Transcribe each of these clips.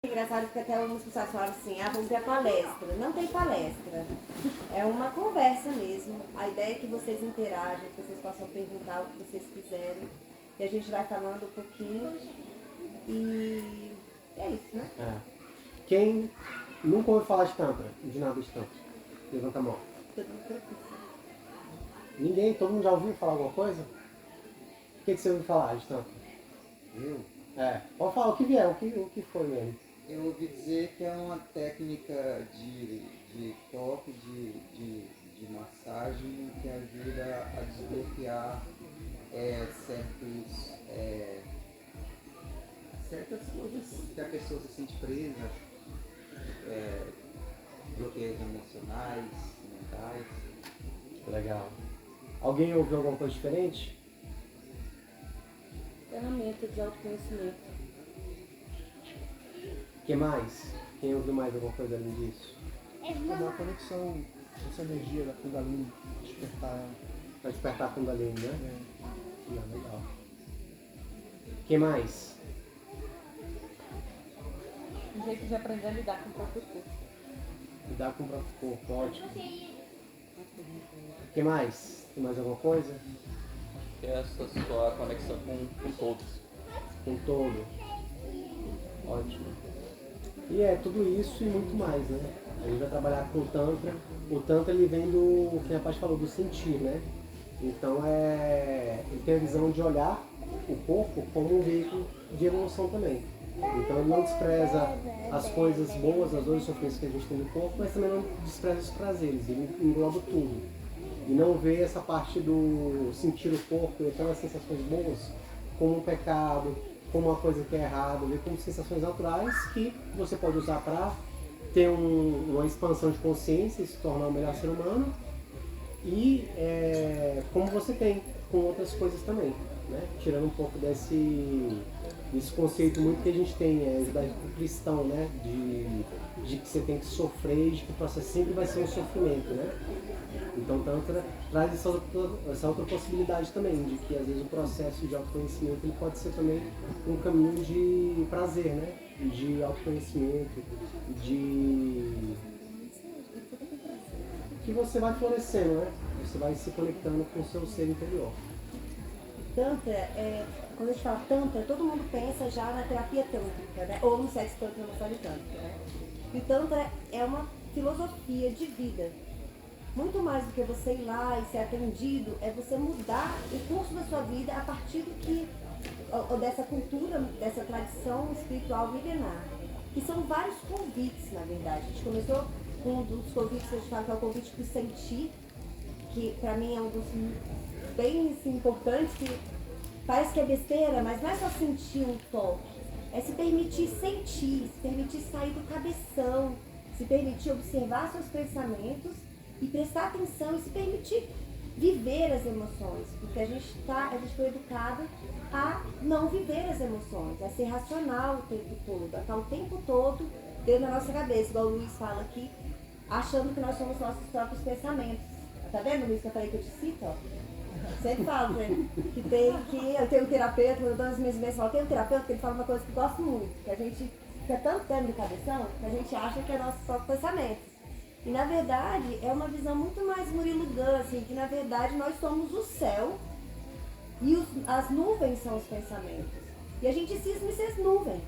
Engraçado que até algumas pessoas falam assim, vamos ter palestra. Não tem palestra. É uma conversa mesmo. A ideia é que vocês interajam, que vocês possam perguntar o que vocês quiserem. E a gente vai falando um pouquinho. E é isso, né? Quem nunca ouviu falar de Tantra, de nada de Tantra? Levanta a mão. Todo mundo profissa. Ninguém? Todo mundo já ouviu falar alguma coisa? O que você ouviu falar de Tantra? Eu? Pode falar o que vier, o que foi mesmo. Eu ouvi dizer que é uma técnica de toque, de massagem que ajuda a desbloquear certas coisas que a pessoa se sente presa, bloqueios emocionais, mentais. Legal. Alguém ouviu alguma coisa diferente? Ferramenta de autoconhecimento. O que mais? Quem ouviu mais alguma coisa além disso? É uma conexão, essa energia da Kundalini, despertar. Vai despertar a Kundalini, né? Legal. O que mais? Um jeito de aprender a lidar com o próprio corpo. Lidar com o próprio corpo, ótimo. O que mais? Tem mais alguma coisa? Essa sua conexão com todos. Com todo. Ótimo. E é tudo isso e muito mais, né? A gente vai trabalhar com o Tantra. O Tantra ele vem do, que a parte falou, do sentir, né? Então ele tem a visão de olhar o corpo como um veículo de emoção também. Então ele não despreza as coisas boas, as dores e sofrimentos que a gente tem no corpo, mas também não despreza os prazeres, ele engloba tudo. E não vê essa parte do sentir o corpo e aquelas sensações boas como um pecado, como uma coisa que é errada, vê como sensações naturais que você pode usar para ter uma expansão de consciência e se tornar um melhor ser humano. E como você tem com outras coisas também, né? Tirando um pouco desse conceito muito que a gente tem do cristão, né? De que você tem que sofrer e de que o processo sempre vai ser um sofrimento, né? Então Tantra traz essa outra possibilidade também, de que às vezes o processo de autoconhecimento ele pode ser também um caminho de prazer, né? De autoconhecimento, que você vai florescendo, né? Você vai se conectando com o seu ser interior. Tantra, quando a gente fala Tantra, todo mundo pensa já na terapia tântrica, né? Ou no sexo tântrico, na massagem tântrica, né? E Tantra é uma filosofia de vida. Muito mais do que você ir lá e ser atendido, é você mudar o curso da sua vida a partir dessa cultura, dessa tradição espiritual milenar. Que são vários convites, na verdade. A gente começou com um dos convites que a gente fala que é o convite para o sentir, que para mim é um dos bem assim, importantes, que parece que é besteira, mas não é só sentir um toque, é se permitir sentir, se permitir sair do cabeção, se permitir observar seus pensamentos e prestar atenção e se permitir viver as emoções, porque a gente foi educado a não viver as emoções, a ser racional o tempo todo, a estar o tempo todo dentro da nossa cabeça, igual o Luiz fala aqui, achando que nós somos nossos próprios pensamentos. Tá vendo, Luiz, que eu falei que eu te cito, ó? Sempre falo, né? que eu tenho um terapeuta, quando eu dou as minhas vezes, eu tenho um terapeuta que ele fala uma coisa que eu gosto muito, que a gente fica tanto dentro do cabeção que a gente acha que é nossos próprios pensamentos. E na verdade é uma visão muito mais Murilo Gun, assim, que na verdade nós somos o céu e as nuvens são os pensamentos. E a gente cisma em ser as nuvens,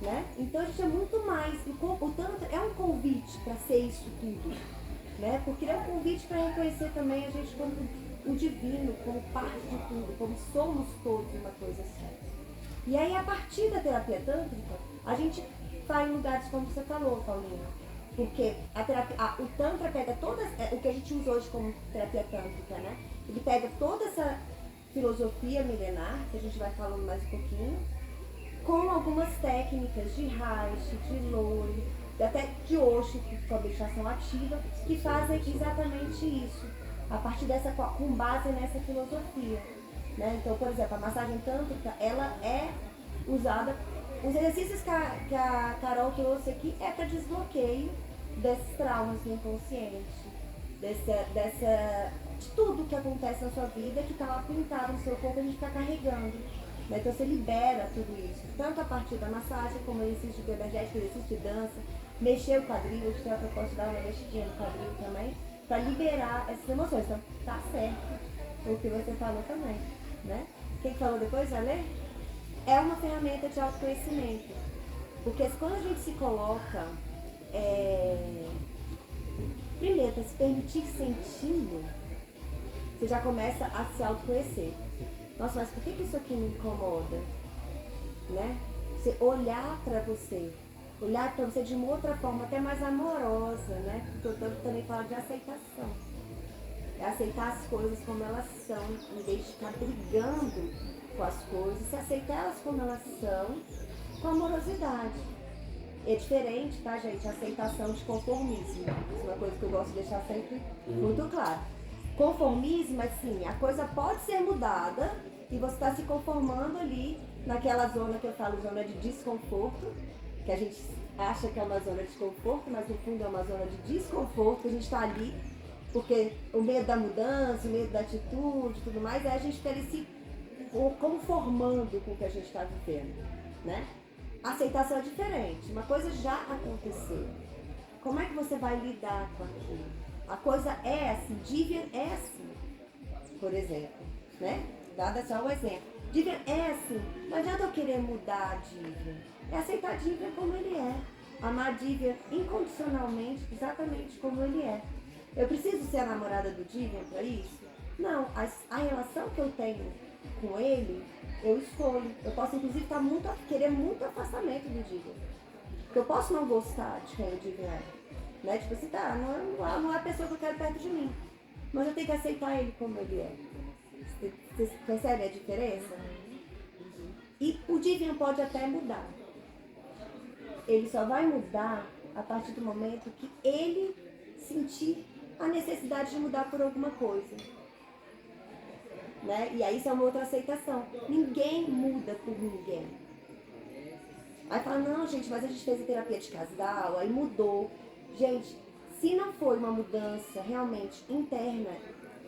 né? Então a gente é muito mais, o Tantra é um convite para ser isso tudo, né? Porque é um convite para reconhecer também a gente como o divino, como parte de tudo, como somos todos uma coisa só. E aí a partir da terapia tântrica, a gente vai em lugares como você falou, Paulina. Porque o Tantra pega o que a gente usa hoje como terapia tântrica, né? Ele pega toda essa filosofia milenar, que a gente vai falando mais um pouquinho, com algumas técnicas de Reiki, de Lori, até de Osho, com a meditação ativa, que fazem exatamente isso, a partir com base nessa filosofia. Né? Então, por exemplo, a massagem tântrica, ela é usada, os exercícios que a Carol trouxe aqui é para desbloqueio desses traumas do inconsciente, de tudo que acontece na sua vida, que está lá pintado no seu corpo, a gente está carregando. Né? Então você libera tudo isso, tanto a partir da massagem, como exercício de bioenergética, exercício de dança, mexer o quadril, eu tenho a proposta de dar uma mexidinha no quadril também, para liberar essas emoções. Então tá certo o que você falou também, né? Quem falou depois, vai ler? É uma ferramenta de autoconhecimento, porque quando a gente se coloca, primeiro, para se permitir sentindo, você já começa a se autoconhecer. Nossa, mas por que isso aqui me incomoda? Né? Você olhar para você de uma outra forma, até mais amorosa, né? Porque o Tanto também fala de aceitação. É aceitar as coisas como elas são, em vez de ficar brigando com as coisas, se aceitar elas como elas são, com amorosidade. É diferente, tá, gente? Aceitação de conformismo. Isso é uma coisa que eu gosto de deixar sempre muito claro. Conformismo, assim, a coisa pode ser mudada e você está se conformando ali naquela zona que eu falo, zona de desconforto, que a gente acha que é uma zona de conforto, mas no fundo é uma zona de desconforto, a gente está ali porque o medo da mudança, o medo da atitude e tudo mais, aí a gente fica ali se conformando com o que a gente está vivendo, né? A aceitação é diferente, uma coisa já aconteceu. Como é que você vai lidar com aquilo? A coisa é assim, Divian é assim, por exemplo, né? Dada só um exemplo. Divian é assim, não adianta eu querer mudar a Divian. É aceitar Divian como ele é. Amar Divian incondicionalmente, exatamente como ele é. Eu preciso ser a namorada do Divian para isso? Não, a relação que eu tenho com ele, eu escolho. Eu posso inclusive querer muito afastamento do Divian. Porque eu posso não gostar de quem o Divian é. Né? Tipo assim, tá, não é a pessoa que eu quero perto de mim. Mas eu tenho que aceitar ele como ele é. Vocês percebem a diferença? E o Divian pode até mudar. Ele só vai mudar a partir do momento que ele sentir a necessidade de mudar por alguma coisa. Né? E aí isso é uma outra aceitação. Ninguém muda por ninguém. Aí fala, não, gente, mas a gente fez a terapia de casal, aí mudou. Gente, se não foi uma mudança realmente interna,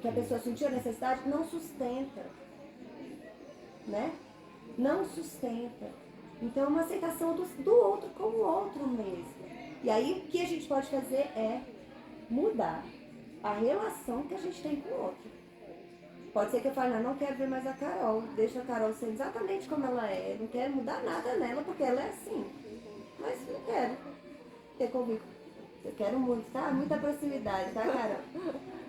que a pessoa sentiu a necessidade, não sustenta. Né? Não sustenta. Então é uma aceitação do outro como o outro mesmo. E aí o que a gente pode fazer é mudar a relação que a gente tem com o outro. Pode ser que eu fale, não quero ver mais a Carol, deixa a Carol ser exatamente como ela é, não quero mudar nada nela porque ela é assim. Mas não quero ter convívio. Eu quero muito, tá? Muita proximidade, tá, Carol?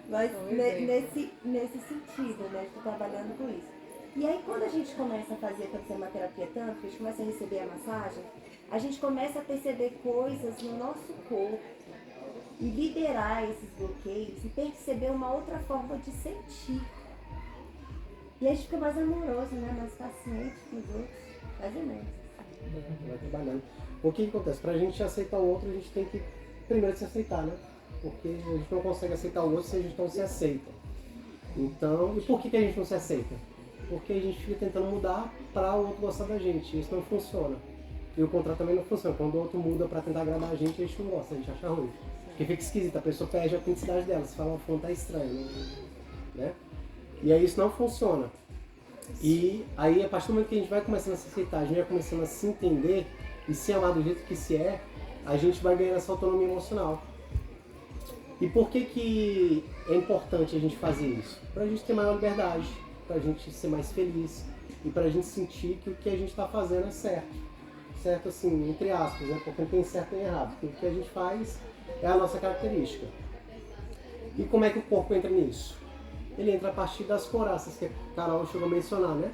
Mas nesse sentido, né? Estou trabalhando com isso. E aí quando a gente começa a fazer, por exemplo, uma terapia tântrica, a gente começa a receber a massagem, a gente começa a perceber coisas no nosso corpo e liberar esses bloqueios e perceber uma outra forma de sentir. E a gente fica mais amoroso, né? Mais paciente com os outros, mais ou menos. Vai trabalhando. O que acontece? Pra gente aceitar o outro, a gente tem que primeiro se aceitar, né? Porque a gente não consegue aceitar o outro se a gente não se aceita. Então, e por que a gente não se aceita? Porque a gente fica tentando mudar para o outro gostar da gente. Isso não funciona. E o contrário também não funciona. Quando o outro muda para tentar agradar a gente não gosta, a gente acha ruim. Porque fica esquisito, a pessoa perde a autenticidade dela. Você fala, tá estranho, né? E aí isso não funciona. E aí, a partir do momento que a gente vai começando a se aceitar, a gente vai começando a se entender e se amar do jeito que se é, a gente vai ganhando essa autonomia emocional. E por que é importante a gente fazer isso? Pra gente ter maior liberdade, pra gente ser mais feliz e pra gente sentir que o que a gente está fazendo é certo. Certo assim, entre aspas, né? Porque não tem certo nem errado. Porque o que a gente faz é a nossa característica. E como é que o corpo entra nisso? Ele entra a partir das coraças que a Carol chegou a mencionar, né?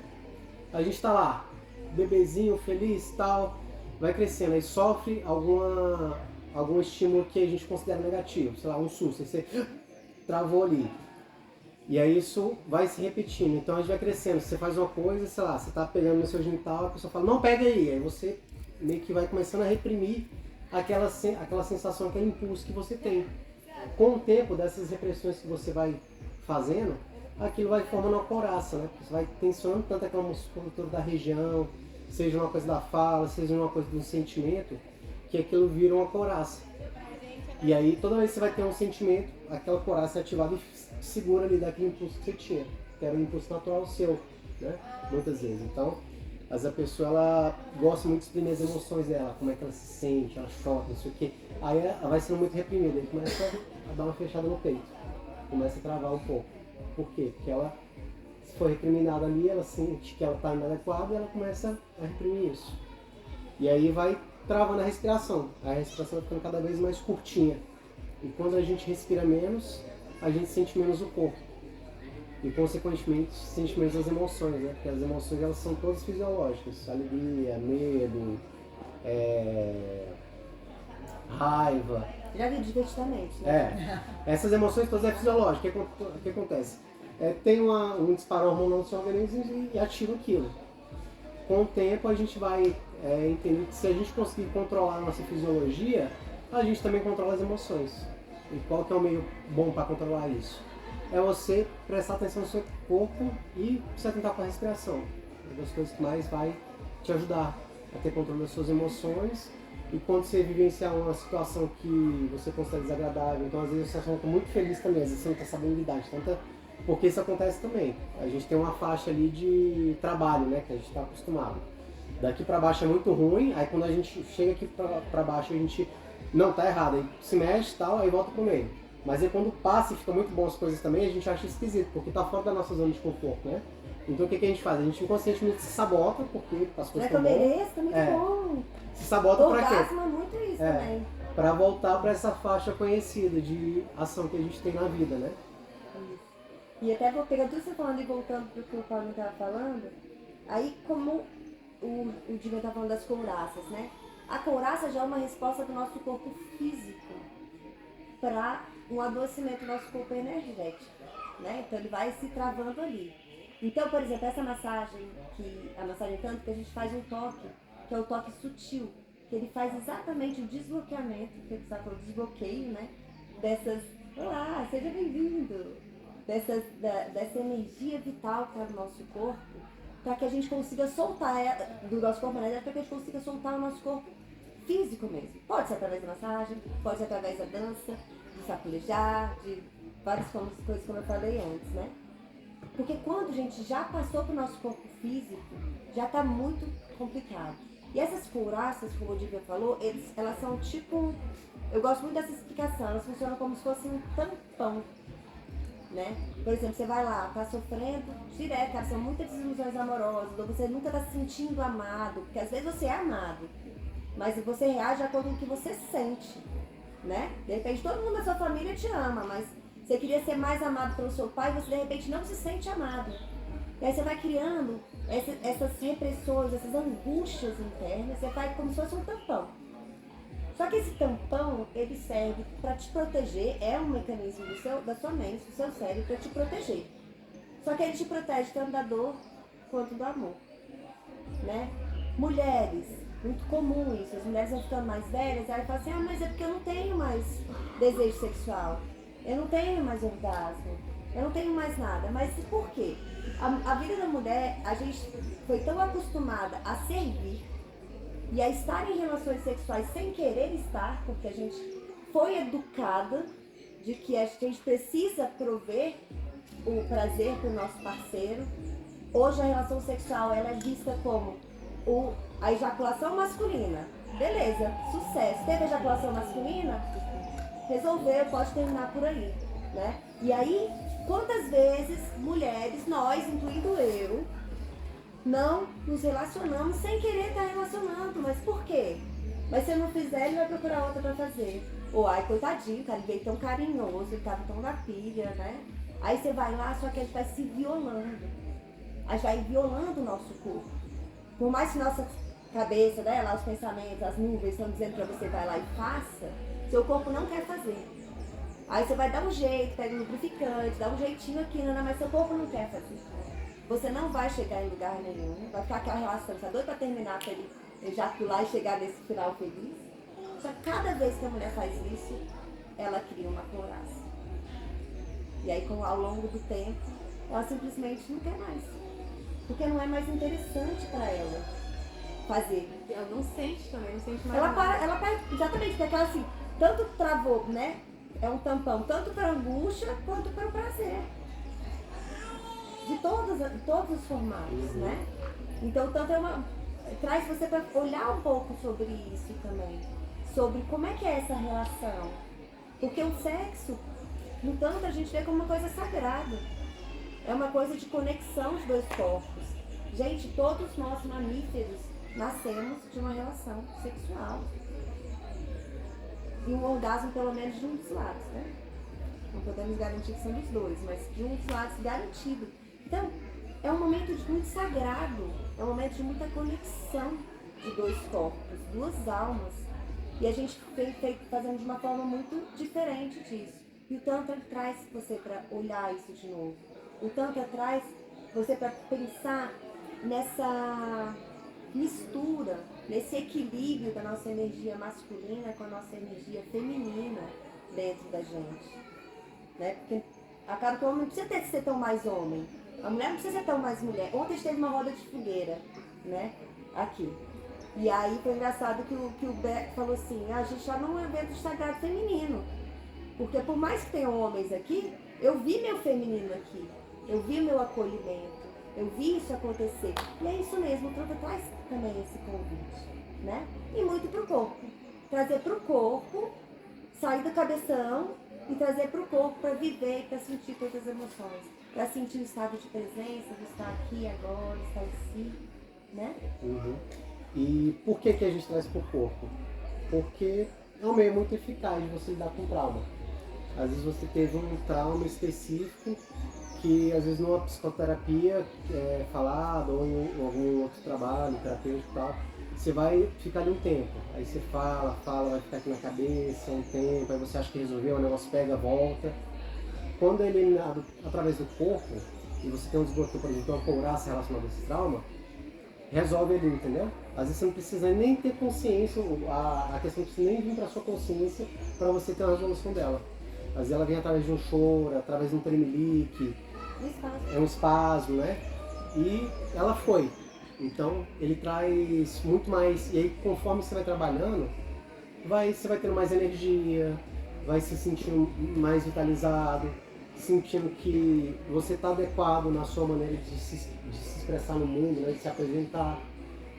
A gente tá lá, bebezinho, feliz, tal, vai crescendo, aí sofre algum estímulo que a gente considera negativo, sei lá, um susto, aí você travou ali. E aí isso vai se repetindo, então a gente vai crescendo, você faz uma coisa, sei lá, você tá pegando no seu genital, a pessoa fala, não, pega aí você meio que vai começando a reprimir aquela sensação, aquele impulso que você tem. Com o tempo dessas repressões que você vai fazendo, aquilo vai formando uma couraça, né? Você vai tensionando tanto aquela musculatura da região, seja uma coisa da fala, seja uma coisa do sentimento, que aquilo vira uma couraça. E aí toda vez que você vai ter um sentimento, aquela couraça é ativada e segura ali daquele impulso que você tinha, que era um impulso natural seu, né? Muitas vezes. Então, Mas a pessoa, ela gosta muito de exprimir as emoções dela, como é que ela se sente, ela chora, não sei o quê. Aí ela vai sendo muito reprimida, ele começa a dar uma fechada no peito, começa a travar um pouco. Por quê? Porque ela, se for recriminada ali, ela sente que ela está inadequada e ela começa a reprimir isso. E aí vai travando a respiração vai ficando cada vez mais curtinha. E quando a gente respira menos, a gente sente menos o corpo. E consequentemente sente menos as emoções, né? Porque as emoções elas são todas fisiológicas. Alegria, medo, raiva. Já vi divertidamente, né? Essas emoções todas é fisiológica. O que acontece? Tem um disparo hormonal no seu organismo e ativa aquilo. Com o tempo a gente vai entender que se a gente conseguir controlar a nossa fisiologia, a gente também controla as emoções. E qual que é o meio bom para controlar isso? É você prestar atenção no seu corpo e se atentar com a respiração. É uma das coisas que mais vai te ajudar a ter controle das suas emoções. E quando você vivenciar uma situação que você considera desagradável, então às vezes você está muito feliz também, às vezes você não está sabendo lidar de tanta... Porque isso acontece também. A gente tem uma faixa ali de trabalho, né, que a gente está acostumado. Daqui para baixo é muito ruim, aí quando a gente chega aqui para baixo a gente não tá errado, aí se mexe e tal, aí volta pro meio. Mas aí quando passa e fica muito bom as coisas também, a gente acha esquisito, porque tá fora da nossa zona de conforto, né? Então o que a gente faz? A gente inconscientemente se sabota, porque as coisas estão boas. Mereço, tá muito bom. Se sabota pra quê? Orgasmo é muito isso também. Pra voltar pra essa faixa conhecida de ação que a gente tem na vida, né? E até vou pegar tudo você falando e voltando pro que o Paulo estava falando, aí como o Diego estava falando das couraças, né? A couraça já é uma resposta do nosso corpo físico para um adoecimento do nosso corpo energético, né? Então ele vai se travando ali. Então, por exemplo, essa massagem, a massagem tanto que a gente faz um toque, que é o toque sutil, que ele faz exatamente o desbloqueamento, que você falou, desbloqueio, né? Dessas, olá, seja bem-vindo! Dessa energia vital que está no nosso corpo, para que a gente consiga soltar do nosso corpo energético, para que a gente consiga soltar o nosso corpo físico mesmo. Pode ser através da massagem, pode ser através da dança, de sacolejar, de várias coisas como eu falei antes, né? Porque quando a gente já passou para o nosso corpo físico, já está muito complicado. E essas couraças, como o Divya falou, elas são tipo... Eu gosto muito dessa explicação, elas funcionam como se fosse um tampão, né? Por exemplo, você vai lá, tá sofrendo direto, cara, são muitas desilusões amorosas, ou você nunca tá se sentindo amado, porque às vezes você é amado, mas você reage de acordo com o que você sente, né? De repente todo mundo da sua família te ama, mas você queria ser mais amado pelo seu pai, você de repente não se sente amado. E aí você vai criando essas repressões, essas angústias internas, você faz como se fosse um tampão. Só que esse tampão, ele serve para te proteger, é um mecanismo da sua mente, do seu cérebro, para te proteger. Só que ele te protege tanto da dor quanto do amor, né? Mulheres, muito comum isso, as mulheres vão ficando mais velhas, aí falam assim, mas é porque eu não tenho mais desejo sexual, eu não tenho mais orgasmo, eu não tenho mais nada. Mas por quê? A vida da mulher, a gente foi tão acostumada a servir, e a estar em relações sexuais sem querer estar, porque a gente foi educada de que a gente precisa prover o prazer para o nosso parceiro. Hoje a relação sexual ela é vista como a ejaculação masculina. Beleza, sucesso. Teve ejaculação masculina? Resolveu, pode terminar por aí, né? E aí, quantas vezes mulheres, nós, incluindo eu, não nos relacionamos sem querer estar relacionando, mas por quê? Mas se eu não fizer, ele vai procurar outra pra fazer. Ou, ai, coitadinho, cara, ele veio tão carinhoso, ele tava tão na pilha, né? Aí você vai lá, só que ele vai se violando. Aí vai violando o nosso corpo. Por mais que nossa cabeça, né, lá os pensamentos, as nuvens estão dizendo pra você, vai lá e faça, seu corpo não quer fazer. Aí você vai dar um jeito, pega um lubrificante, dá um jeitinho aqui, né, mas seu corpo não quer fazer. Você não vai chegar em lugar nenhum, vai ficar aquela relação, você tá doido pra terminar, pra ele ejacular e chegar nesse final feliz. Só que cada vez que a mulher faz isso, ela cria uma couraça. E aí, ao longo do tempo, ela simplesmente não quer mais. Porque não é mais interessante pra ela fazer. Ela não sente também, não sente mais Ela nada. para, exatamente, porque ela assim, tanto travou, né? É um tampão, tanto pra angústia quanto para o prazer. De todos os formatos, né? Então o Tantra traz você para olhar um pouco sobre isso também. Sobre como é que é essa relação. Porque o sexo, no Tantra, a gente vê como uma coisa sagrada. É uma coisa de conexão dos dois corpos. Gente, todos nós mamíferos nascemos de uma relação sexual. E um orgasmo pelo menos de um dos lados, né? Não podemos garantir que são dos dois, mas de um dos lados garantido. Então, é um momento muito sagrado, é um momento de muita conexão de dois corpos, duas almas. E a gente vem fazendo de uma forma muito diferente disso. E o Tantra traz você para olhar isso de novo. O Tantra traz você para pensar nessa mistura, nesse equilíbrio da nossa energia masculina com a nossa energia feminina dentro da gente. Né? Porque acaba que o homem não precisa ser tão mais homem, a mulher não precisa ser tão mais mulher. Ontem esteve uma roda de fogueira, né? Aqui. E aí foi engraçado que o Beto falou assim, a gente já não é um evento de sagrado feminino. Porque por mais que tenham homens aqui, eu vi meu feminino aqui, eu vi meu acolhimento, eu vi isso acontecer. E é isso mesmo, o Tantra traz também esse convite, né? E muito pro corpo. Trazer pro corpo, sair do cabeção e trazer pro corpo para viver, para sentir todas as emoções. Para sentir o estado de presença, de estar aqui agora, estar em si, né? Uhum. E por que a gente traz pro corpo? Porque é um meio muito eficaz de você lidar com trauma. Às vezes você teve um trauma específico que às vezes numa psicoterapia falado ou em algum outro trabalho, terapêutico e tal, você vai ficar ali um tempo. Aí você fala, vai ficar aqui na cabeça um tempo, aí você acha que resolveu, o negócio pega, volta. Quando é eliminado através do corpo, e você tem um desbloqueio, por exemplo, uma couraça relacionada a esse trauma, resolve ali, entendeu? Às vezes você não precisa nem ter consciência, a questão não precisa nem vir para sua consciência para você ter uma resolução dela. Às vezes ela vem através de um choro, através de um tremelique, é um espasmo, né? E ela foi. Então ele traz muito mais, e aí conforme você vai trabalhando, você vai tendo mais energia, vai se sentindo mais vitalizado, sentindo que você está adequado na sua maneira de se expressar no mundo, né? De se apresentar.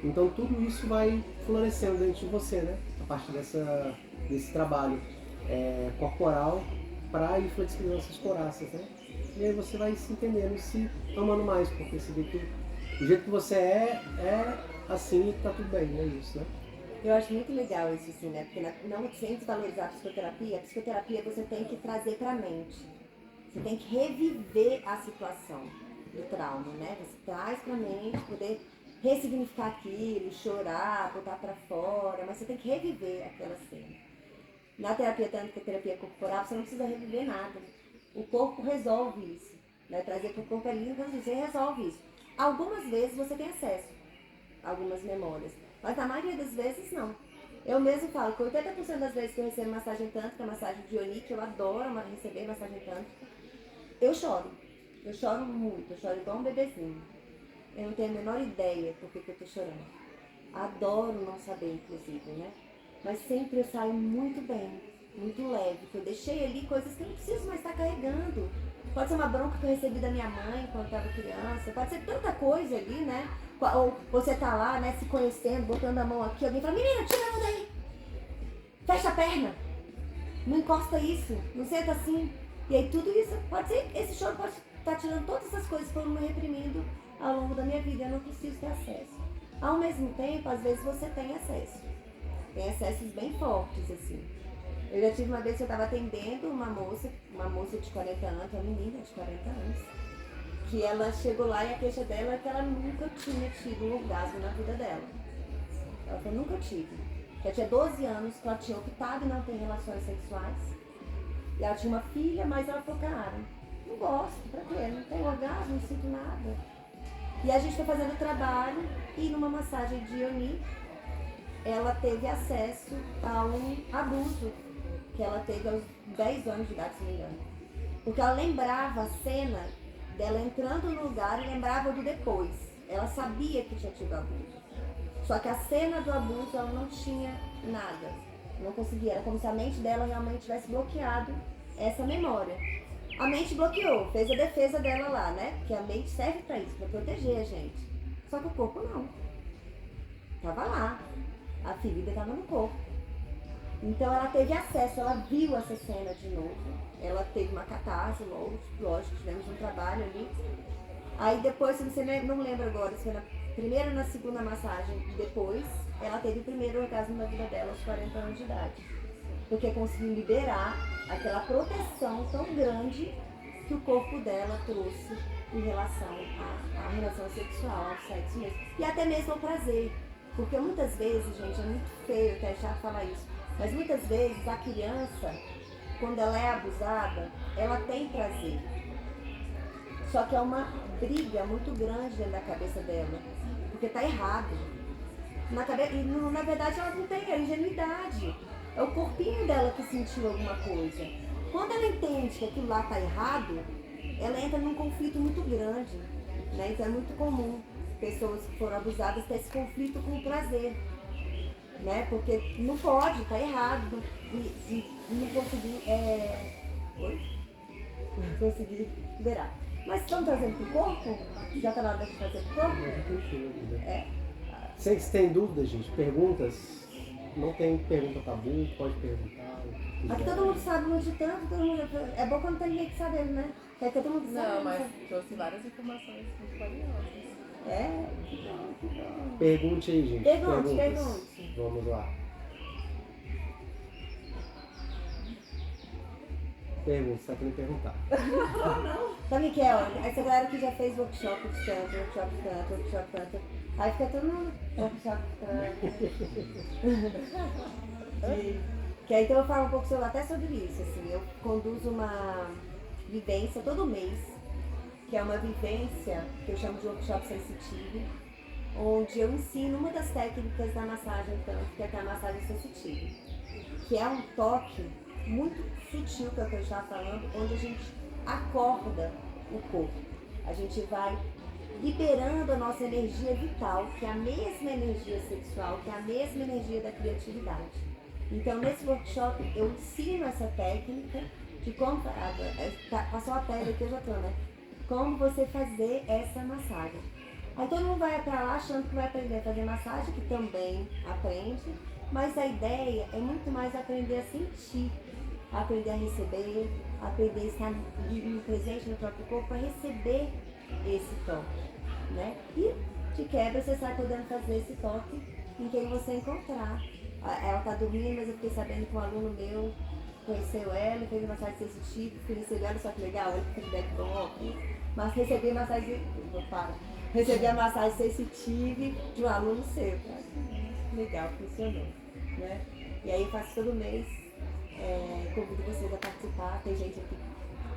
Então tudo isso vai florescendo dentro de você, né? A partir desse trabalho corporal para ir flexibilizando essas couraças, né? E aí você vai se entendendo e se amando mais, porque você vê que o jeito que você é assim e tá tudo bem, é isso, né? Eu acho muito legal isso, assim, né? Porque não sem desvalorizar a psicoterapia você tem que trazer para a mente. Você tem que reviver a situação do trauma, né? Você traz para a mente, poder ressignificar aquilo, chorar, botar para fora, mas você tem que reviver aquela cena. Na terapia tântrica, terapia corporal, você não precisa reviver nada. O corpo resolve isso, né? Trazer para o corpo ali, você resolve isso. Algumas vezes você tem acesso a algumas memórias, mas na maioria das vezes não. Eu mesmo falo que 80% das vezes que eu recebo massagem tântrica, massagem de Yoni, que eu adoro receber massagem tântrica, eu choro. Eu choro muito, eu choro igual um bebezinho. Eu não tenho a menor ideia por que eu tô chorando. Adoro não saber, inclusive, né? Mas sempre eu saio muito bem, muito leve, porque eu deixei ali coisas que eu não preciso mais estar carregando. Pode ser uma bronca que eu recebi da minha mãe quando eu estava criança, pode ser tanta coisa ali, né? Ou você tá lá, né, se conhecendo, botando a mão aqui, alguém fala, menina, tira a mão daí! Fecha a perna! Não encosta isso, não senta assim. E aí tudo isso, pode ser, esse choro pode estar tirando todas essas coisas que foram me reprimindo ao longo da minha vida, eu não preciso ter acesso. Ao mesmo tempo, às vezes você tem acesso. Tem acessos bem fortes, assim. Eu já tive uma vez que eu estava atendendo uma moça de 40 anos, uma menina de 40 anos, que ela chegou lá e a queixa dela é que ela nunca tinha tido um orgasmo na vida dela. Ela falou, nunca tive. Já tinha 12 anos que ela tinha optado em não ter relações sexuais. E ela tinha uma filha, mas ela falou, cara, não gosto, pra quê? Não tenho orgasmo, não sinto nada. E a gente foi fazendo trabalho e numa massagem de Yoni, ela teve acesso a um abuso que ela teve aos 10 anos de idade, se não me engano. Porque ela lembrava a cena dela entrando no lugar e lembrava do depois. Ela sabia que tinha tido abuso. Só que a cena do abuso ela não tinha nada. Não conseguia. Era como se a mente dela realmente tivesse bloqueado essa memória. A mente bloqueou, fez a defesa dela lá, né? Porque a mente serve para isso, para proteger a gente. Só que o corpo não. Tava lá. A ferida estava no corpo. Então ela teve acesso, ela viu essa cena de novo. Ela teve uma catarse, lógico, tivemos um trabalho ali. Aí depois, se você não lembra agora, se foi na primeira ou na segunda massagem, depois, ela teve o primeiro orgasmo na vida dela aos 40 anos de idade. Porque conseguiu liberar aquela proteção tão grande que o corpo dela trouxe em relação à relação sexual, ao sexo mesmo. E até mesmo ao prazer. Porque muitas vezes, gente, é muito feio, até chato falar isso, mas muitas vezes a criança, quando ela é abusada, ela tem prazer. Só que é uma briga muito grande dentro da cabeça dela, porque tá errado. Na verdade ela não tem a ingenuidade. É o corpinho dela que sentiu alguma coisa. Quando ela entende que aquilo lá tá errado, ela entra num conflito muito grande. Né? Então é muito comum pessoas que foram abusadas ter esse conflito com o prazer. Né? Porque não pode, tá errado. E não conseguir. Não conseguir liberar. Mas estão trazendo pro corpo? Já tá na hora de trazer pro corpo? Vocês têm dúvidas, gente? Perguntas? Não tem pergunta tabu, pode perguntar. Aqui todo mundo sabe muito de tanto, todo mundo. É bom quando tem ninguém que sabe, né? É que todo mundo sabe. Não, mas trouxe várias informações muito valiosas. Que bom. Pergunte aí, gente. Pergunte. Vamos lá. Pergunta, você tá querendo perguntar. Sabe o que é? Olha, essa galera que já fez workshop de tanto, workshop tanto. Aí fica todo mundo workshop tanto. Que aí então eu falo um pouco até sobre isso, assim. Eu conduzo uma vivência todo mês, que é uma vivência que eu chamo de workshop sensitive, onde eu ensino uma das técnicas da massagem tântrica, que é a massagem sensitive, que é um toque muito sutil, que é o que eu estava falando, onde a gente acorda o corpo. A gente vai liberando a nossa energia vital, que é a mesma energia sexual, que é a mesma energia da criatividade. Então, nesse workshop, eu ensino essa técnica de como... Passou a pele aqui, eu já tô, né? Como você fazer essa massagem. Aí todo mundo vai pra lá achando que vai aprender a fazer massagem, que também aprende, mas a ideia é muito mais aprender a sentir, aprender a receber, aprender a estar presente no próprio corpo para receber esse toque, né? E de quebra você sai podendo fazer esse toque em quem você encontrar. Ela tá dormindo, mas eu fiquei sabendo que um aluno meu conheceu ela, fez massagem sensitiva, conheceu ela, só que legal, ele fez feedback bom, mas recebi a massagem, recebi a massagem sensitiva de um aluno seu. Legal, funcionou, né? E aí eu faço todo mês, convido vocês a participar, tem gente aqui,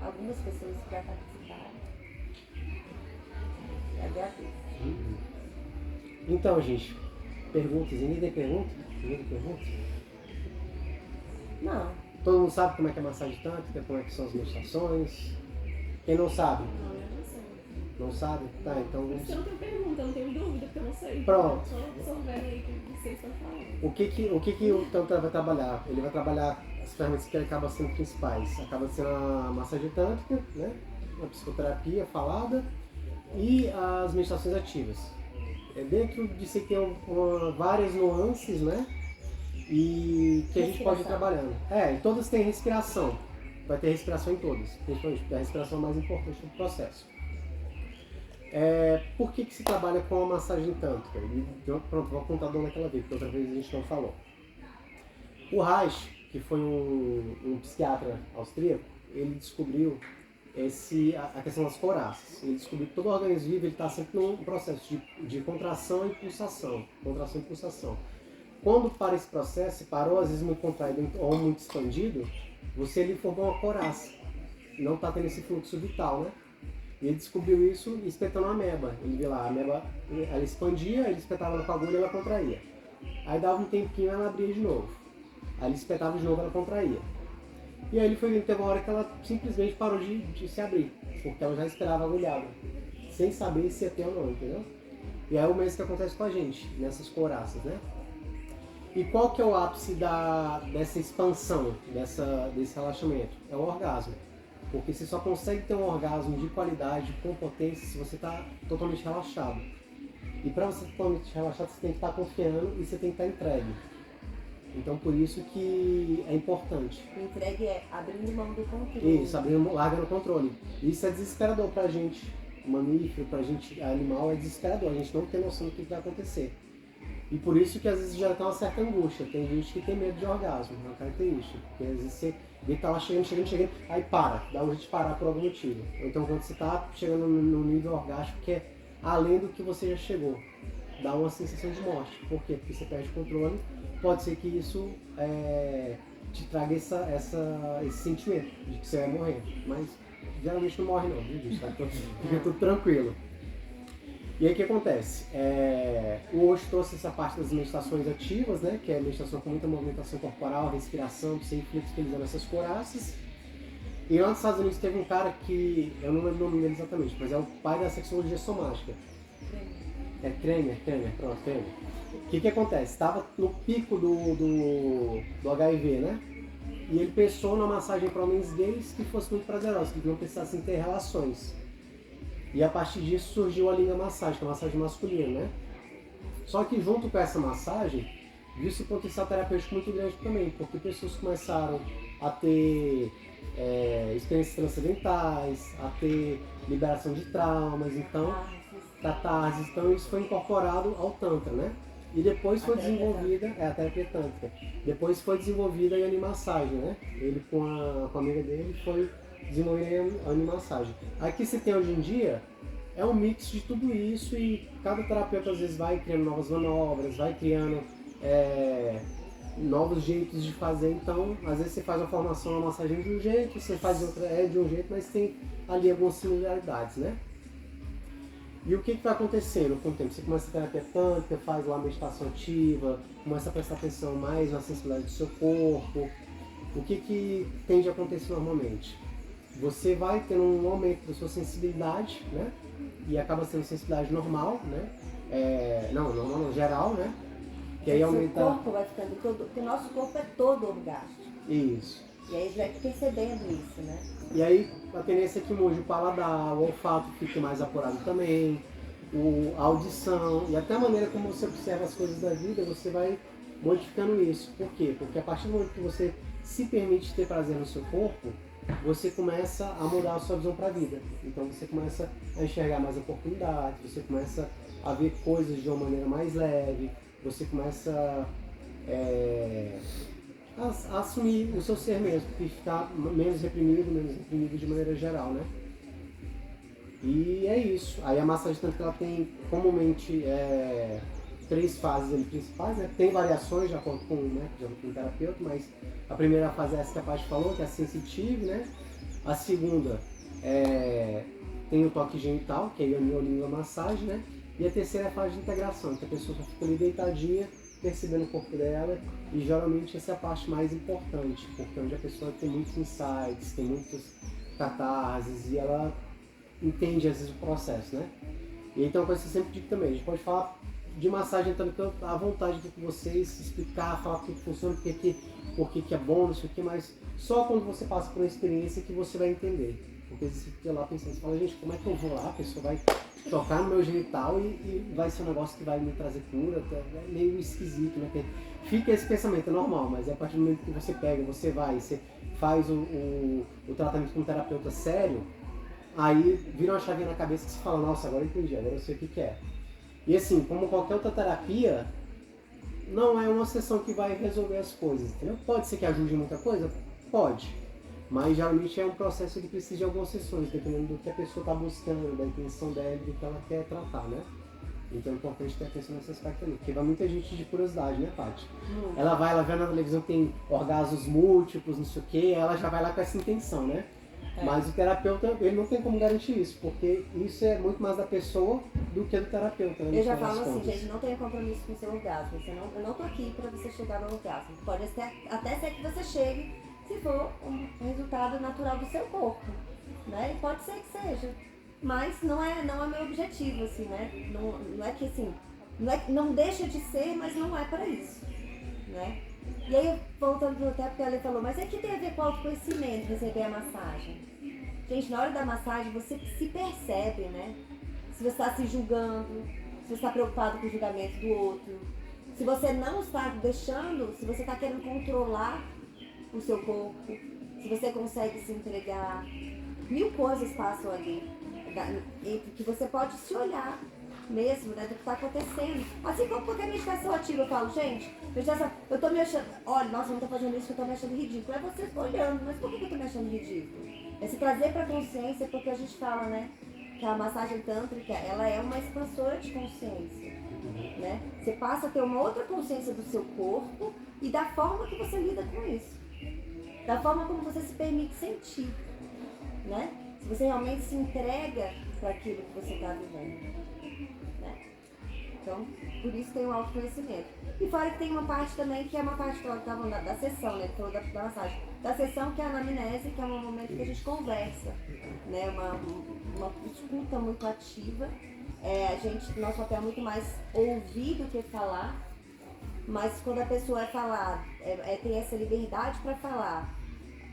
algumas pessoas que já participaram. Agradeço. Então, gente, perguntas. Ninguém tem pergunta? Não. Todo mundo sabe como é que é a massagem tântrica, como é que são as meditações? Quem não sabe? Não, eu não sei. Não sabe? Tá, então vamos... Eu não tenho pergunta, eu não tenho dúvida, porque eu não sei. Pronto. Só absorvendo aí o que vocês estão falando. O que o Tantra vai trabalhar? Ele vai trabalhar as ferramentas que acabam sendo principais. Acaba sendo a massagem tântrica, né? A psicoterapia falada e as meditações ativas. Dentro disso tem várias nuances, né? E que a gente pode ir trabalhando. E todas têm respiração. Vai ter respiração em todas. Principalmente porque a respiração é mais importante do processo. Por que se trabalha com a massagem tântrica? Pronto, vou apontar de onde é que ela veio, porque outra vez a gente não falou. O Reich, que foi um psiquiatra austríaco, ele descobriu a questão das coraças. Ele descobriu que todo organismo vivo está sempre num processo de contração e pulsação. Contração e pulsação. Quando para esse processo, parou às vezes muito contraído ou muito expandido, você ali formou uma coraça. Não está tendo esse fluxo vital, né? E ele descobriu isso espetando a ameba. Ele viu lá, a ameba ela expandia, ele espetava ela com a agulha e ela contraía. Aí dava um tempinho e ela abria de novo. Aí ele espetava de novo e ela contraía. E aí teve uma hora que ela simplesmente parou de se abrir, porque ela já esperava agulhada, sem saber se ia ter ou não, entendeu? E é o mesmo que acontece com a gente, nessas coraças, né? E qual que é o ápice dessa expansão, desse relaxamento? É o orgasmo. Porque você só consegue ter um orgasmo de qualidade, com potência, se você está totalmente relaxado. E para você totalmente relaxado, você tem que estar confiando e você tem que estar entregue. Então por isso que é importante. O entregue é abrindo mão do controle. Isso, larga no controle. Isso é desesperador pra gente, mamífero, pra gente, animal, é desesperador. A gente não tem noção do que vai acontecer. E por isso que às vezes já tem uma certa angústia. Tem gente que tem medo de orgasmo, é uma característica. Porque às vezes você tá lá chegando, aí para, dá um jeito de parar por algum motivo. Ou então quando você tá chegando no nível orgástico que é além do que você já chegou, dá uma sensação de morte. Por quê? Porque você perde o controle. Pode ser que isso te traga esse sentimento de que você vai morrer. Mas geralmente não morre não, viu, bicho? Tá? Fica tudo tranquilo. E aí o que acontece? O Osho trouxe essa parte das meditações ativas, né? Que é a meditação com muita movimentação corporal, respiração, sem flexibilizando essas coraças. E lá nos Estados Unidos teve um cara que, eu não lembro o nome dele exatamente, mas é o pai da sexologia somática. Kramer, pronto, Kramer. O que acontece? Estava no pico do HIV, né? E ele pensou numa massagem para homens gays que fosse muito prazerosa, que não precisassem ter relações. E a partir disso surgiu a linga massagem, que é a massagem masculina, né? Só que junto com essa massagem, viu-se um potencial terapêutico muito grande também, porque pessoas começaram a ter experiências transcendentais, a ter liberação de traumas, então, catarses, então isso foi incorporado ao Tantra, né? E depois foi desenvolvida, a terapia tântrica, depois foi desenvolvida a animassagem, né? Ele com a amiga dele foi desenvolver a animassagem. Aqui você tem hoje em dia é um mix de tudo isso e cada terapeuta às vezes vai criando novas manobras, vai criando novos jeitos de fazer. Então, às vezes você faz uma formação, uma massagem de um jeito, você faz outra de um jeito, mas tem ali algumas similaridades, né? E o que vai acontecendo com o tempo? Você começa a terapia tântrica, faz lá a meditação ativa, começa a prestar atenção mais na sensibilidade do seu corpo. O que tende a acontecer normalmente? Você vai tendo um aumento da sua sensibilidade, né? E acaba sendo sensibilidade normal, né? Não, geral, né? E aí aumenta... O corpo vai ficando todo... Porque o nosso corpo é todo orgástico. Isso. E aí a gente vai percebendo isso, né? E aí a tendência é que mude o paladar, o olfato fique mais apurado também, a audição e até a maneira como você observa as coisas da vida, você vai modificando isso. Por quê? Porque a partir do momento que você se permite ter prazer no seu corpo, você começa a mudar a sua visão para a vida. Então você começa a enxergar mais oportunidades, você começa a ver coisas de uma maneira mais leve, você começa a assumir o seu ser mesmo, e ficar menos reprimido de maneira geral, né? E é isso. Aí a massagem tântrica ela tem comumente 3 fases ali principais, né? Tem variações de acordo com, né, com o terapeuta, mas a primeira fase é essa que a Paty falou, que é a sensitive, né? A segunda tem o toque genital, que é a língua massagem, né? E a terceira é a fase de integração, que a pessoa fica ali deitadinha, percebendo o corpo dela, e geralmente essa é a parte mais importante, porque onde a pessoa tem muitos insights, tem muitos catarses, e ela entende às vezes o processo, né? E então, coisa que eu sempre digo também, a gente pode falar de massagem também, à vontade aqui com vocês, explicar, falar como funciona, por que é bom, não sei o que, mas só quando você passa por uma experiência que você vai entender. Porque você fica lá pensando, você fala, gente, como é que eu vou lá, a pessoa vai tocar no meu genital e vai ser um negócio que vai me trazer cura, é meio esquisito, né? Fica esse pensamento, é normal, mas é a partir do momento que você pega, você vai, você faz o tratamento com um terapeuta sério, aí vira uma chavinha na cabeça que você fala, nossa, agora eu entendi, agora eu sei o que é. E assim, como qualquer outra terapia, não é uma sessão que vai resolver as coisas, entendeu? Pode ser que ajude em muita coisa? Pode. Mas geralmente é um processo que precisa de algumas sessões, dependendo do que a pessoa está buscando, da intenção dela, do que ela quer tratar, né? Então é importante ter atenção nesse aspecto ali. Porque vai muita gente de curiosidade, né, Paty? Ela vê na televisão que tem orgasmos múltiplos, não sei o quê, ela já vai lá com essa intenção, né? Mas o terapeuta, ele não tem como garantir isso, porque isso é muito mais da pessoa do que do terapeuta. Né, eu já falo assim, gente, não tenha compromisso com o seu orgasmo. Eu não tô aqui para você chegar no orgasmo. Pode até ser que você chegue se for um resultado natural do seu corpo, né? E pode ser que seja, mas não é meu objetivo, assim, né? Não é que assim, não deixa de ser, mas não é para isso, né? E aí, voltando até porque ela falou, mas é que tem a ver com o autoconhecimento, receber a massagem. Gente, na hora da massagem você se percebe, né? Se você está se julgando, se você está preocupado com o julgamento do outro, se você não está deixando, se você está querendo controlar o seu corpo, se você consegue se entregar. 1000 coisas passam ali, entre que você pode se olhar mesmo, né, do que está acontecendo. Assim como qualquer meditação ativa, eu falo, gente, eu tô me achando, olha, nossa, eu não tô fazendo isso porque eu tô me achando ridículo. É você olhando, mas por que eu tô me achando ridículo? É se trazer pra consciência, porque a gente fala, né, que a massagem tântrica, ela é uma expansora de consciência, né? Você passa a ter uma outra consciência do seu corpo e da forma que você lida com isso. Da forma como você se permite sentir, né? Se você realmente se entrega para aquilo que você está vivendo, né? Então, por isso tem o autoconhecimento. E fora que tem uma parte também, que é uma parte que ela estava da sessão, né? Que falou da massagem. Da sessão, que é a anamnese, que é um momento que a gente conversa, né? Uma escuta muito ativa. Nosso papel é muito mais ouvir do que falar. Mas quando a pessoa falar, tem essa liberdade para falar,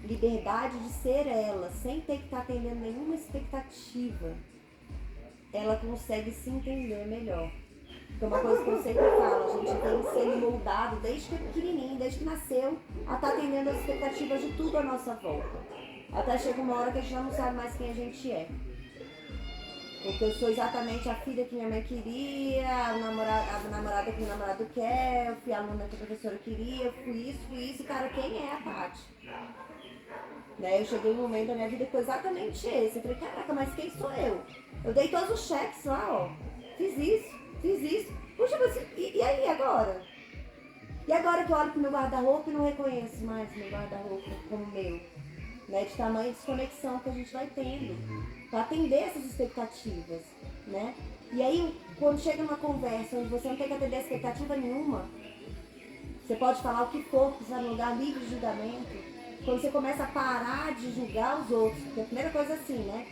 liberdade de ser ela, sem ter que estar atendendo nenhuma expectativa, ela consegue se entender melhor. Porque uma coisa que eu sempre falo, a gente tem que ser moldado desde que é pequenininho, desde que nasceu, a estar atendendo as expectativas de tudo à nossa volta. Até chega uma hora que a gente já não sabe mais quem a gente é. Porque eu sou exatamente a filha que minha mãe queria, a namorada que meu namorado quer, eu fui a aluna que a professora queria, eu fui isso, cara, quem é a Paty? Né? Eu cheguei num momento da minha vida que foi exatamente esse. Eu falei, caraca, mas quem sou eu? Eu dei todos os cheques lá, ó. Fiz isso. Puxa, mas e aí agora? E agora que eu olho pro meu guarda-roupa e não reconheço mais meu guarda-roupa como meu? Né? De tamanha desconexão que a gente vai tendo. Para atender essas expectativas, né? E aí, quando chega numa conversa onde você não tem que atender a expectativa nenhuma, você pode falar o que for, você vai num lugar livre de julgamento. Quando você começa a parar de julgar os outros, porque a primeira coisa é assim, né?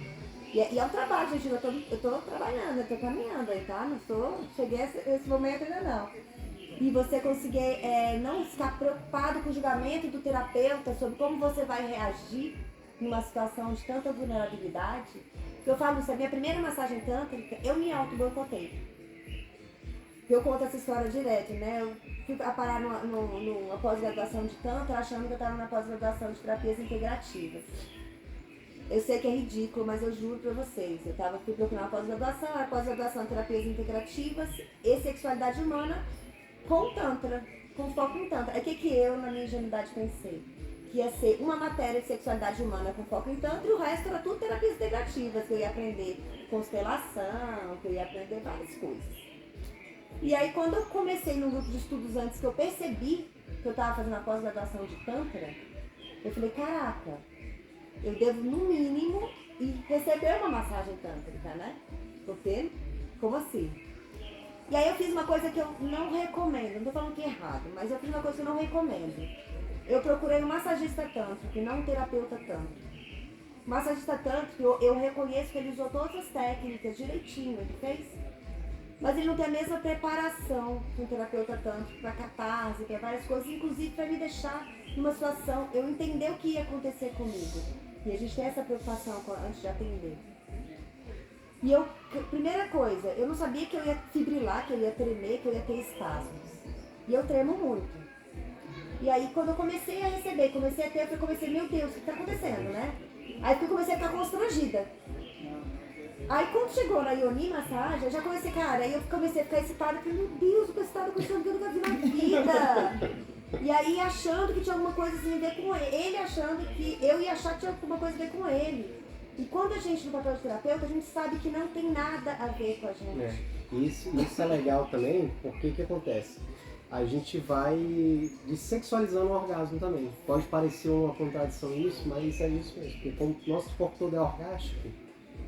E é um trabalho, gente, eu tô trabalhando, eu tô caminhando aí, tá? Cheguei a esse momento ainda não. E você conseguir não ficar preocupado com o julgamento do terapeuta sobre como você vai reagir numa situação de tanta vulnerabilidade. Porque eu falo isso, a minha primeira massagem tântrica, eu me auto-boicotei. Eu conto essa história direto, né? Eu fui a parar numa pós-graduação de Tantra, achando que eu estava na pós-graduação de terapias integrativas. Eu sei que é ridículo, mas eu juro pra vocês. Fui procurar uma pós-graduação, era pós-graduação de terapias integrativas e sexualidade humana com Tantra, com foco em Tantra. É o que eu, na minha ingenuidade, pensei? Que ia ser uma matéria de sexualidade humana com foco em Tantra e o resto era tudo terapias integrativas, que eu ia aprender constelação, que eu ia aprender várias coisas. E aí, quando eu comecei num grupo de estudos antes, que eu percebi que eu estava fazendo a pós-graduação de Tantra, eu falei, caraca, eu devo, no mínimo, receber uma massagem tântrica, né? Porque, como assim? E aí eu fiz uma coisa que eu não recomendo, não tô falando que é errado, mas eu fiz uma coisa que eu não recomendo. Eu procurei um massagista tântrico e não um terapeuta tântrico. O massagista tântrico, eu reconheço que ele usou todas as técnicas direitinho, ele fez. Mas ele não tem a mesma preparação que um terapeuta tântrico para catarse, para várias coisas, inclusive para me deixar numa situação, eu entender o que ia acontecer comigo. E a gente tem essa preocupação antes de atender. E primeira coisa, eu não sabia que eu ia fibrilar, que eu ia tremer, que eu ia ter espasmos. E eu tremo muito. E aí, quando eu comecei a receber, eu comecei, meu Deus, o que está acontecendo, né? Aí eu comecei a ficar constrangida. Aí, quando chegou na Yoni Massagem, eu já comecei, cara, aí eu comecei a ficar excitada, falei, meu Deus, o que está acontecendo que eu nunca vi na vida. E aí, achando que tinha alguma coisa assim a ver com ele, achando que eu ia achar que tinha alguma coisa a ver com ele. E quando a gente, no papel de terapeuta, a gente sabe que não tem nada a ver com a gente. Isso é legal também, porque o que acontece? A gente vai dessexualizando o orgasmo também. Pode parecer uma contradição isso, mas é isso mesmo. Porque como o nosso corpo todo é orgástico,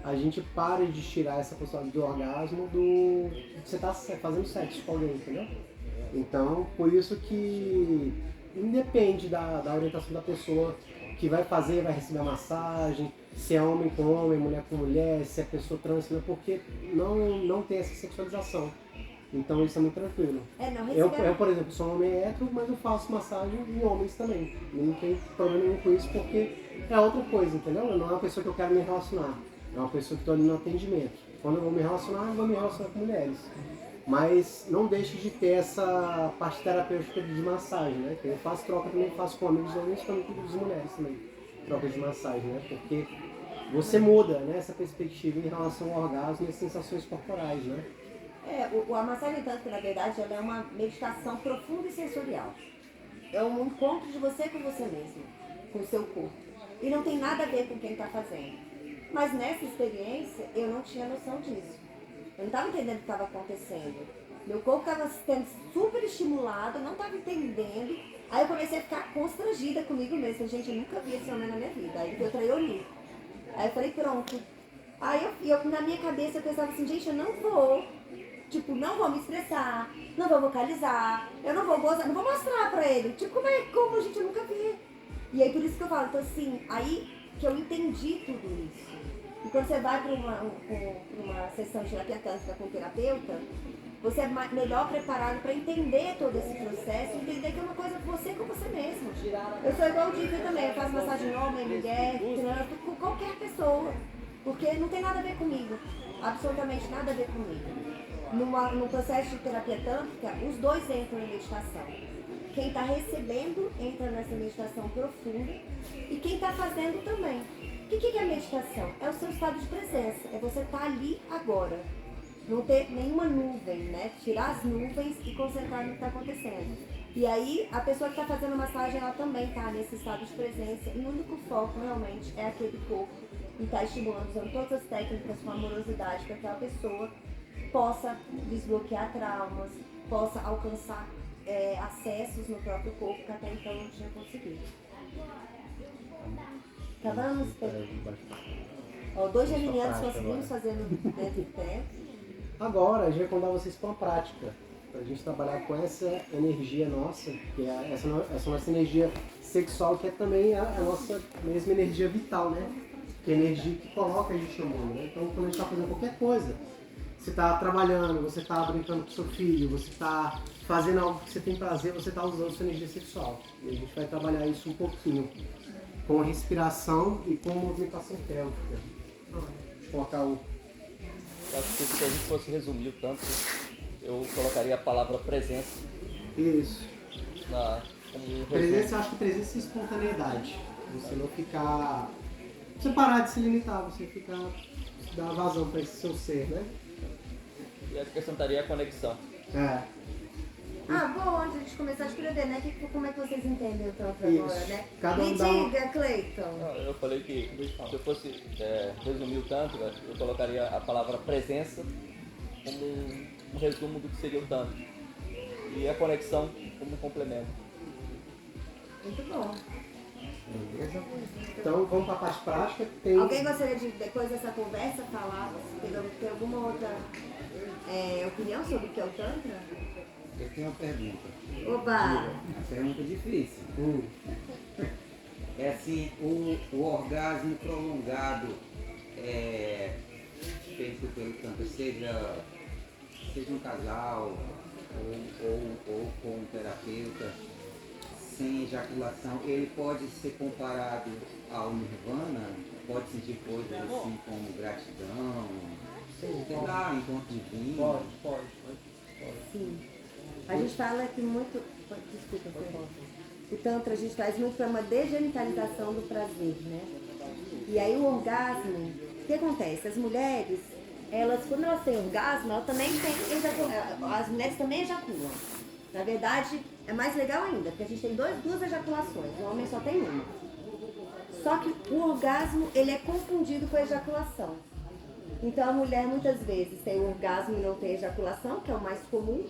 a gente para de tirar essa possibilidade do orgasmo do que você está fazendo sexo com alguém, entendeu? Então, por isso que independe da orientação da pessoa que vai fazer, vai receber a massagem, se é homem com homem, mulher com mulher, se é pessoa trans, porque não tem essa sexualização. Então isso é muito tranquilo. Eu, por exemplo, sou um homem hétero, mas eu faço massagem em homens também. Não tem problema nenhum com isso, porque é outra coisa, entendeu? Não é uma pessoa que eu quero me relacionar. É uma pessoa que estou ali no atendimento. Quando eu vou me relacionar com mulheres. Mas não deixe de ter essa parte terapêutica de massagem, né? Que eu faço troca também, faço com amigos homens, também com as mulheres também, troca de massagem, né? Porque você muda, né, essa perspectiva em relação ao orgasmo e às sensações corporais, né? A massagem tântrica, na verdade, ela é uma meditação profunda e sensorial. É um encontro de você com você mesmo, com o seu corpo. E não tem nada a ver com quem está fazendo. Mas nessa experiência, eu não tinha noção disso. Eu não estava entendendo o que estava acontecendo. Meu corpo estava sendo super estimulado, eu não estava entendendo. Aí eu comecei a ficar constrangida comigo mesma. Gente, eu nunca vi esse homem na minha vida. Aí eu traiori. Aí eu falei, pronto. Aí eu, na minha cabeça, eu pensava assim, gente, eu não vou me expressar, não vou vocalizar, eu não vou gozar, não vou mostrar pra ele. Tipo, como, gente, eu nunca vi. E aí por isso que eu falo, então assim, aí que eu entendi tudo isso. E quando você vai para uma sessão de terapia tântrica com o terapeuta, você é melhor preparado para entender todo esse processo, entender que é uma coisa você com você mesmo. Eu sou igual o Dívia também, eu faço massagem em homem, mulher, trans, com qualquer pessoa, porque não tem nada a ver comigo, absolutamente nada a ver comigo. No processo de terapia tântrica, os dois entram em meditação. Quem está recebendo entra nessa meditação profunda e quem está fazendo também. O que é meditação? É o seu estado de presença, é você estar ali agora. Não ter nenhuma nuvem, né? Tirar as nuvens e concentrar no que está acontecendo. E aí, a pessoa que está fazendo a massagem, ela também está nesse estado de presença e o único foco realmente é aquele corpo e está estimulando, usando todas as técnicas com amorosidade para que aquela pessoa possa desbloquear traumas, possa alcançar acessos no próprio corpo que até então não tinha conseguido. Tá vendo? Ó, 2 geminianos conseguimos fazer dentro do tempo. Agora, a gente vai convidar vocês para uma prática, para a gente trabalhar com essa energia nossa, que é essa nossa energia sexual, que é também a nossa mesma energia vital, né? Que é a energia que coloca a gente no mundo, né? Então, quando a gente está fazendo qualquer coisa, você está trabalhando, você está brincando com seu filho, você está fazendo algo que você tem prazer, você está usando sua energia sexual. E a gente vai trabalhar isso um pouquinho, com respiração e com movimentação pélvica. Deixa eu colocar o... Acho que se a gente fosse resumir o tanto, eu colocaria a palavra presença. Isso. Como um Presença, eu acho que presença e espontaneidade. Você não ficar... Você parar de se limitar, você ficar... dar vazão para esse seu ser, né? E acrescentaria a conexão. Bom, antes de a gente começar a escrever, né? Como é que vocês entendem o tanto agora, né? Cada Me diga, Cleiton. Eu falei que se eu fosse resumir o Tantra, eu colocaria a palavra presença como um resumo do que seria o Tantra. E a conexão como um complemento. Muito bom. Beleza? Então vamos para a parte prática. Alguém gostaria de, depois dessa conversa, falar? Tem alguma outra opinião sobre o que é o Tantra? Eu tenho uma pergunta. Oba! Uma pergunta difícil. É assim, o orgasmo prolongado feito pelo Tantra, seja um casal ou com um terapeuta, sem ejaculação, ele pode ser comparado ao Nirvana? Pode sentir coisas assim como gratidão, sei lá, encontro divino? Pode. Sim. A gente fala que muito... Desculpa, o Tantra a gente traz muito para uma degenitalização do prazer, né? E aí o orgasmo, o que acontece? As mulheres, quando elas têm orgasmo, elas também têm as mulheres também ejaculam. Na verdade, é mais legal ainda, porque a gente tem duas ejaculações, o homem só tem uma. Só que o orgasmo, ele é confundido com a ejaculação. Então a mulher muitas vezes tem o orgasmo e não tem ejaculação, que é o mais comum.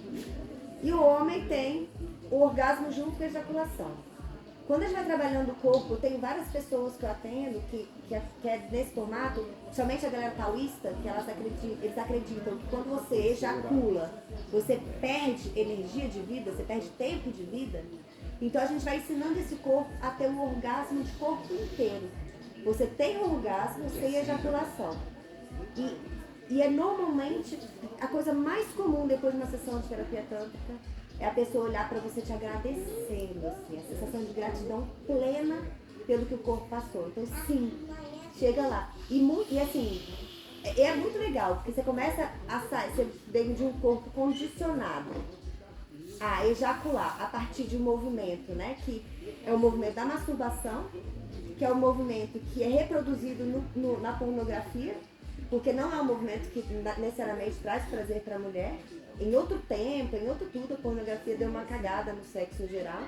E o homem tem o orgasmo junto com a ejaculação. Quando a gente vai trabalhando o corpo, tem várias pessoas que eu atendo que é nesse formato, somente a galera taoísta, que eles acreditam que quando você ejacula, você perde energia de vida, você perde tempo de vida. Então a gente vai ensinando esse corpo a ter um orgasmo de corpo inteiro. Você tem um orgasmo sem ejaculação. E é normalmente a coisa mais comum depois de uma sessão de terapia tântrica é a pessoa olhar para você te agradecendo, assim, a sensação de gratidão plena pelo que o corpo passou. Então, sim, chega lá. E assim, é muito legal, porque você começa a sair, você vem de um corpo condicionado a ejacular a partir de um movimento, né? Que é o movimento da masturbação, que é o movimento que é reproduzido na pornografia, porque não é um movimento que necessariamente traz prazer para a mulher. Em outro tempo, em outro tudo, a pornografia deu uma cagada no sexo em geral.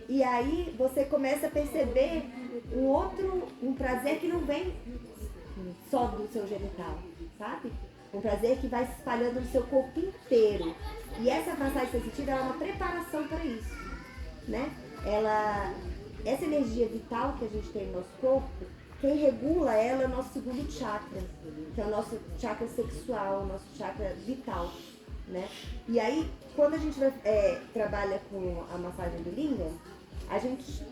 E aí você começa a perceber um prazer que não vem só do seu genital, sabe? Um prazer que vai se espalhando no seu corpo inteiro. E essa massagem sensitiva é uma preparação para isso, né? Essa energia vital que a gente tem no nosso corpo, quem regula ela é o nosso segundo chakra, que é o nosso chakra sexual, o nosso chakra vital, né? E aí, quando a gente trabalha com a massagem do Lingam,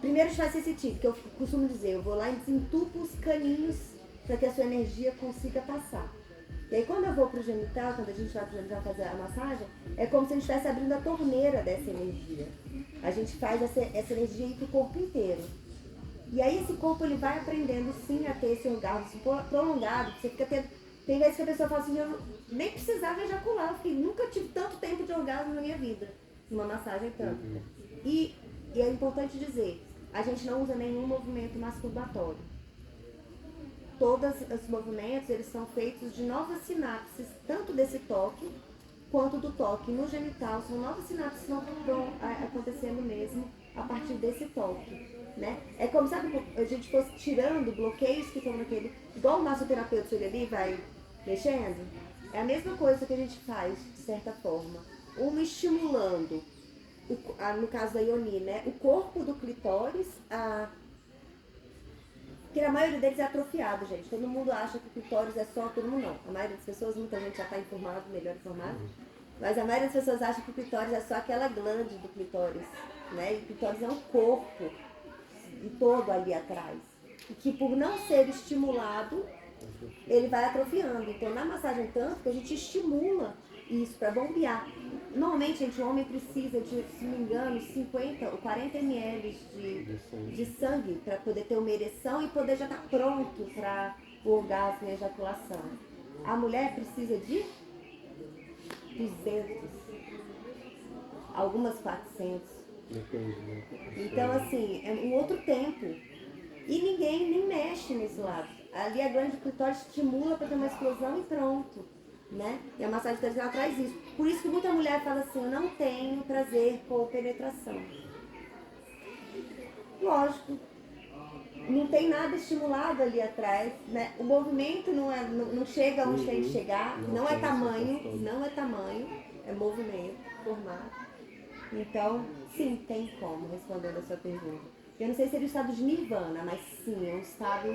primeiro a gente faz sensitiva, que eu costumo dizer, eu vou lá e desentupo os caninhos para que a sua energia consiga passar. E aí quando eu vou pro genital, quando a gente vai pro genital fazer a massagem, é como se a gente estivesse abrindo a torneira dessa energia. A gente faz essa energia ir pro corpo inteiro. E aí esse corpo ele vai aprendendo sim a ter esse orgasmo prolongado. Você fica tendo... Tem vezes que a pessoa fala assim, eu nem precisava ejacular, porque nunca tive tanto tempo de orgasmo na minha vida, numa massagem tântrica. E é importante dizer, a gente não usa nenhum movimento masturbatório. Todos os movimentos, eles são feitos de novas sinapses, tanto desse toque, quanto do toque no genital. São novas sinapses que vão acontecendo mesmo a partir desse toque, né? É como, sabe, a gente fosse tirando bloqueios que estão naquele... Igual o massoterapeuta chega ali e vai mexendo. É a mesma coisa que a gente faz, de certa forma. Uma estimulando, no caso da Ioni, né? O corpo do clitóris, porque a maioria deles é atrofiado, gente. Todo mundo acha que o clitóris é só, todo mundo não. A maioria das pessoas, muita gente já está informada, melhor informada. Mas a maioria das pessoas acha que o clitóris é só aquela glande do clitóris, né? E o clitóris é um corpo todo ali atrás. E que por não ser estimulado, ele vai atrofiando. Então na massagem tântrica a gente estimula isso para bombear. Normalmente, gente, o homem precisa de, se não me engano, 50 ou 40 ml de sangue para poder ter uma ereção e poder já estar pronto para o orgasmo e a ejaculação. A mulher precisa de 200, algumas 400. Então, assim, é um outro tempo. E ninguém nem mexe nesse lado. Ali a glândula clitóris estimula para ter uma explosão e pronto, né? E a massagem tântrica ela traz isso. Por isso que muita mulher fala assim, eu não tenho prazer com penetração. Lógico, não tem nada estimulado ali atrás, né? O movimento não chega onde tem que chegar, não é tamanho, é movimento, formato. Então, sim, tem como, respondendo a sua pergunta. Eu não sei se seria o estado de nirvana, mas sim, é um estado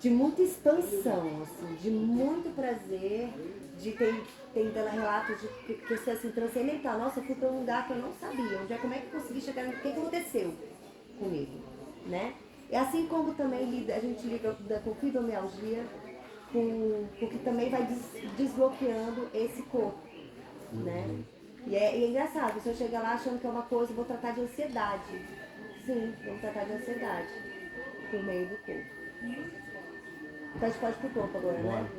de muita expansão, assim, de muito prazer, de tem dela relatos de pessoas assim, transcendental. Nossa, eu fui para um lugar que eu não sabia, como é que eu consegui chegar, o que aconteceu comigo, né? E assim como também a gente lida com fibromialgia, porque também vai desbloqueando esse corpo, né? E é engraçado, a pessoa chega lá achando que é uma coisa, vou tratar de ansiedade. Sim, vamos tratar de ansiedade por meio do corpo. Então a gente pode ir pro corpo agora, né?